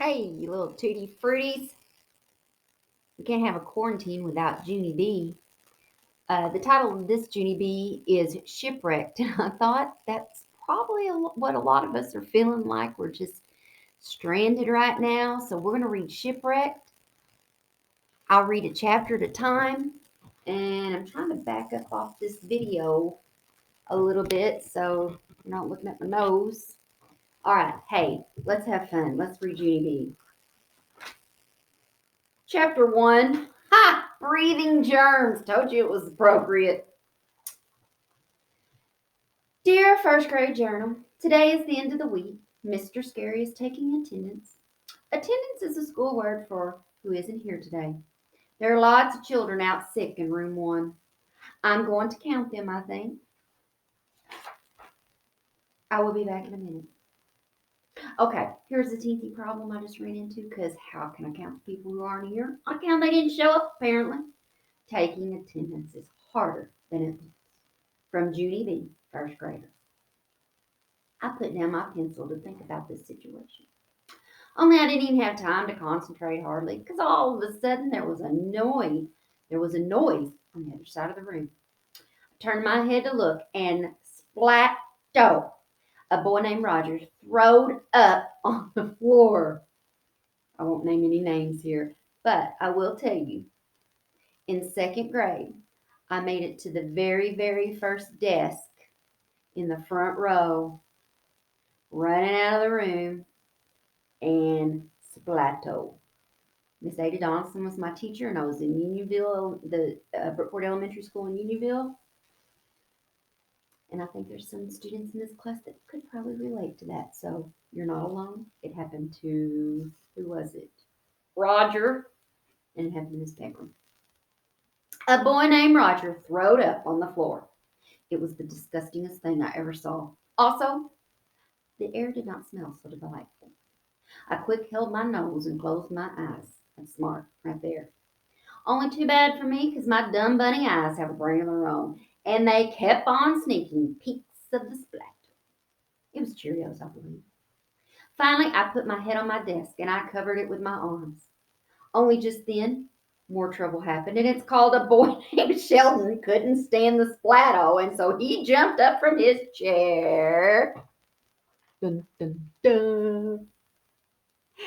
Hey, you little tutti fruities. You can't have a quarantine without Junie B. The title of this Junie B is Shipwrecked. And I thought that's probably what a lot of us are feeling like. We're just stranded right now. So we're going to read Shipwrecked. I'll read a chapter at a time. And I'm trying to back up off this video a little bit so you're not looking at my nose. All right. Hey, let's have fun. Let's read Junie B. Chapter 1. Ha! Breathing germs. Told you it was appropriate. Dear first grade journal, today is the end of the week. Mr. Scary is taking attendance. Attendance is a school word for who isn't here today. There are lots of children out sick in room 1. I'm going to count them, I think. I will be back in a minute. Okay, here's the teensy problem I just ran into because how can I count the people who aren't here? I count they didn't show up, apparently. Taking attendance is harder than it looks. From Junie B, first grader. I put down my pencil to think about this situation. Only I didn't even have time to concentrate hardly, because all of a sudden there was a noise. There was a noise on the other side of the room. I turned my head to look, and splat-do, a boy named Roger throwed up on the floor. I won't name any names here, but I will tell you, in second grade, I made it to the very, very first desk in the front row, running out of the room, and splatto. Miss Ada Donaldson was my teacher, and I was in Unionville, the Brookport Elementary School in Unionville. And I think there's some students in this class that could probably relate to that. So you're not alone. It happened to, who was it? Roger. And it happened to Miss Pepper. A boy named Roger throwed up on the floor. It was the disgustingest thing I ever saw. Also, the air did not smell so delightful. I quick held my nose and closed my eyes. That's smart, right there. Only too bad for me, because my dumb bunny eyes have a brain of their own, and they kept on sneaking peeks of the splat. It was Cheerios, I believe. Finally, I put my head on my desk, and I covered it with my arms. Only just then, more trouble happened, and it's called a boy named Sheldon couldn't stand the splatto, and so he jumped up from his chair. Dun, dun, dun.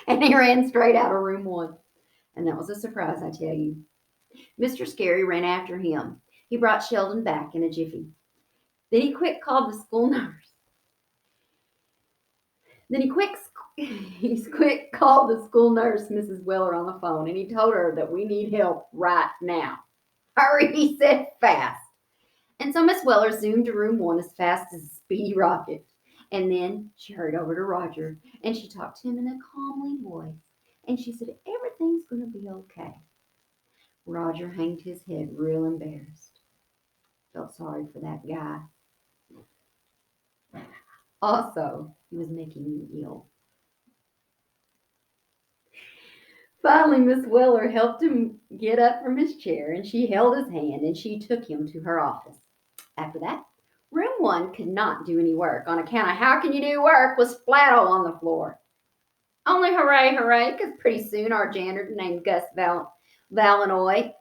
And he ran straight out of room 1. And that was a surprise, I tell you. Mr. Scary ran after him. He brought Sheldon back in a jiffy. Then he quick called the school nurse. Then he quick called the school nurse, Mrs. Weller, on the phone, and he told her that we need help right now. Hurry, he said, fast. And so Miss Weller zoomed to room 1 as fast as a speedy rocket. And then she hurried over to Roger, and she talked to him in a calmly voice. And she said, everything's going to be okay. Roger hanged his head real embarrassed. Felt sorry for that guy. Also, he was making me ill. Finally, Miss Weller helped him get up from his chair, and she held his hand, and she took him to her office. After that, room 1 could not do any work on account of how can you do work with splatto on the floor. Only hooray, hooray, because pretty soon our janitor named Gus Valanoy,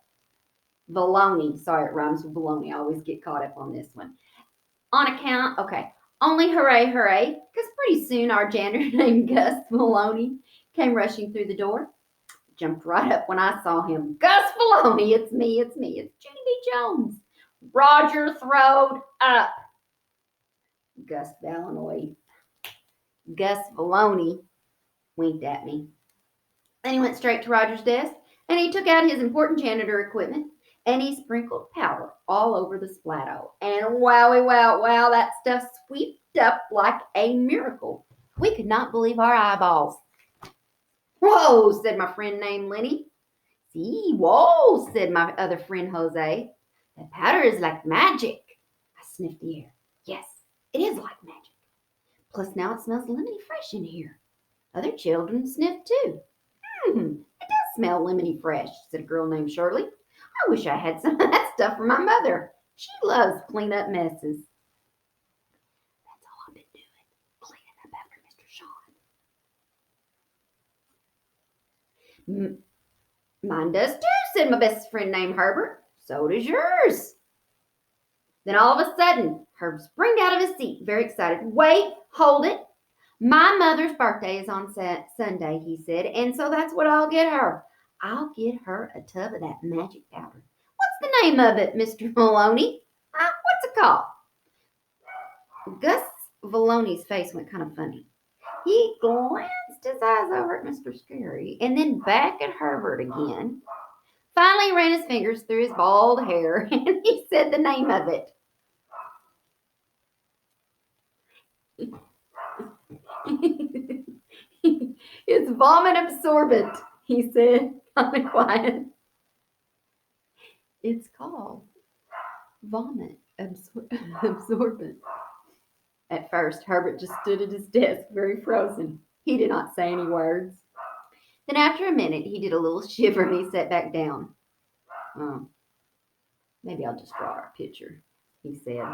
Baloney, sorry, it rhymes with baloney. I always get caught up on this one. Only hooray, hooray, because pretty soon our janitor named Gus Maloney came rushing through the door. Jumped right up when I saw him. Gus Maloney, it's me, it's Junie B. Jones. Roger throwed up. Gus Valanoy. Gus Maloney winked at me. Then he went straight to Roger's desk, and he took out his important janitor equipment, and he sprinkled powder all over the splatto. And wowie, wow, that stuff swept up like a miracle. We could not believe our eyeballs. Whoa, said my friend named Lenny. See, whoa, said my other friend Jose. That powder is like magic. I sniffed the air. Yes, it is like magic. Plus now it smells lemony fresh in here. Other children sniffed too. It does smell lemony fresh, said a girl named Shirley. I wish I had some of that stuff for my mother. She loves clean up messes. That's all I've been doing, cleaning up after Mr. Sean. "M- Mine does too," said my best friend named Herbert. "So does yours." Then all of a sudden, Herb sprang out of his seat, very excited. "Wait, hold it. My mother's birthday is on Sunday," he said, "and so that's what I'll get her. I'll get her a tub of that magic powder. What's the name of it, Mr. Maloney? What's it called?" Gus Maloney's face went kind of funny. He glanced his eyes over at Mr. Scary and then back at Herbert again. Finally, he ran his fingers through his bald hair and he said the name of it. "It's vomit absorbent," he said, kind of quiet. "It's called vomit absorbent." At first, Herbert just stood at his desk, very frozen. He did not say any words. Then, after a minute, he did a little shiver and he sat back down. "Oh, maybe I'll just draw our picture," he said.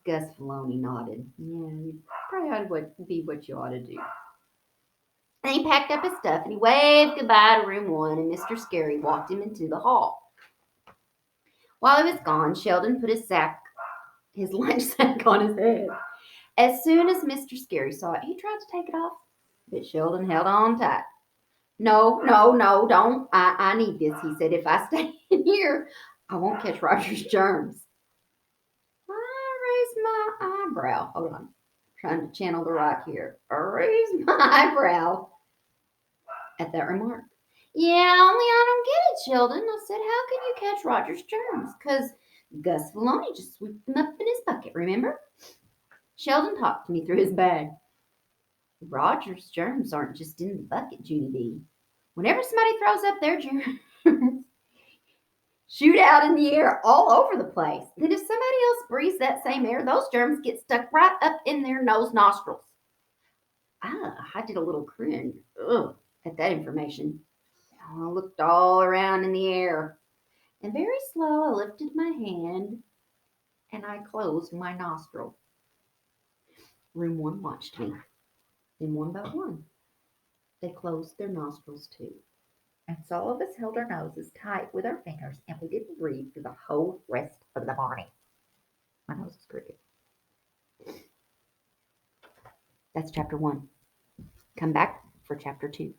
Gus Maloney nodded. "Yeah, you probably ought to be what you ought to do." And he packed up his stuff and he waved goodbye to room 1, and Mr. Scary walked him into the hall. While he was gone, Sheldon put his lunch sack on his head. As soon as Mr. Scary saw it, he tried to take it off, but Sheldon held on tight. "No, no, no, don't. I need this," he said. "If I stay in here, I won't catch Roger's germs." I raised my eyebrow. Hold on. I'm trying to channel the rock here. I raised my eyebrow at that remark. "Yeah, only I don't get it, Sheldon." I said. "How can you catch Roger's germs? 'Cause Gus Maloney just swept them up in his bucket, remember?" Sheldon talked to me through his bag. "Roger's germs aren't just in the bucket, Junie B. Whenever somebody throws up their germs, shoot out in the air all over the place. Then if somebody else breathes that same air, those germs get stuck right up in their nose nostrils." I did a little cringe at that information. I looked all around in the air, and very slow I lifted my hand and I closed my nostril. Room 1 watched me. Then one by one, they closed their nostrils too. And so all of us held our noses tight with our fingers, and we didn't breathe for the whole rest of the morning. My nose is crooked. That's chapter 1. Come back for chapter 2.